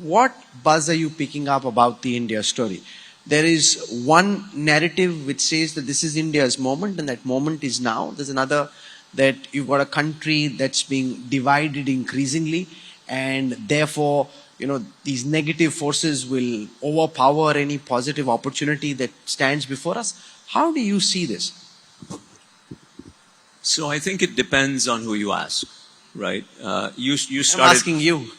what buzz are you picking up about the India story? There is one narrative which says that this is India's moment and that moment is now. There's another that you've got a country that's being divided increasingly, and therefore, these negative forces will overpower any positive opportunity that stands before us. How do you see this? So I think it depends on who you ask, right? You started. I'm asking you.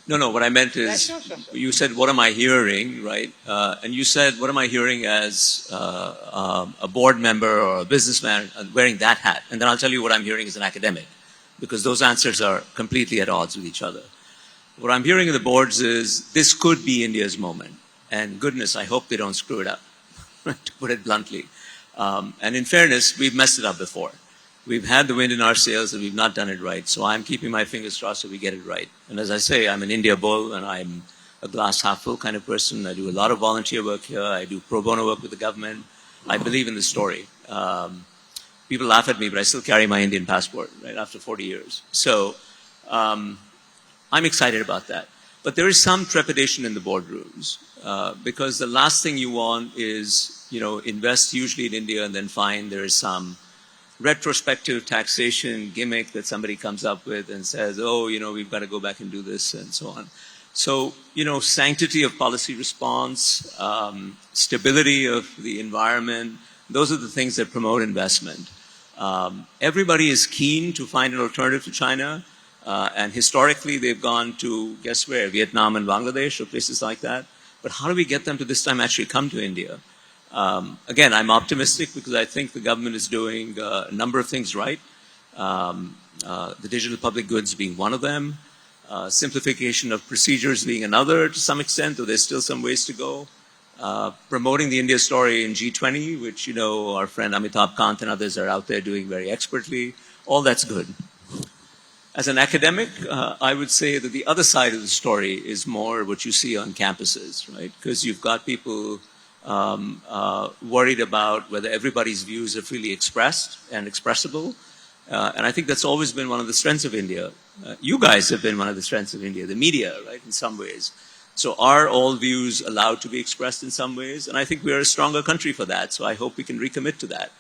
No, what I meant is, Sure. you said, what am I hearing, right? And you said, what am I hearing as a board member or a businessman wearing that hat? And then I'll tell you what I'm hearing as an academic, because those answers are completely at odds with each other. What I'm hearing in the boards is, this could be India's moment. And goodness, I hope they don't screw it up, to put it bluntly. And in fairness, we've messed it up before. We've had the wind in our sails and we've not done it right. So I'm keeping my fingers crossed that we get it right. And as I say, I'm an India bull and I'm a glass half full kind of person. I do a lot of volunteer work here. I do pro bono work with the government. I believe in the story. People laugh at me, but I still carry my Indian passport, right, after 40 years. So I'm excited about that. But there is some trepidation in the boardrooms because the last thing you want is, invest usually in India and then find there is some retrospective taxation gimmick that somebody comes up with and says, oh, we've got to go back and do this and so on. So, sanctity of policy response, stability of the environment, those are the things that promote investment. Everybody is keen to find an alternative to China. And historically, they've gone to, guess where, Vietnam and Bangladesh or places like that. But how do we get them to this time actually come to India? Again, I'm optimistic because I think the government is doing a number of things right. The digital public goods being one of them. Simplification of procedures being another to some extent, though there's still some ways to go. Promoting the India story in G20, which, our friend Amitabh Kant and others are out there doing very expertly. All that's good. As an academic, I would say that the other side of the story is more what you see on campuses, right? Because you've got people worried about whether everybody's views are freely expressed and expressible. And I think that's always been one of the strengths of India. You guys have been one of the strengths of India, the media, right, in some ways. So are all views allowed to be expressed in some ways? And I think we're a stronger country for that, so I hope we can recommit to that.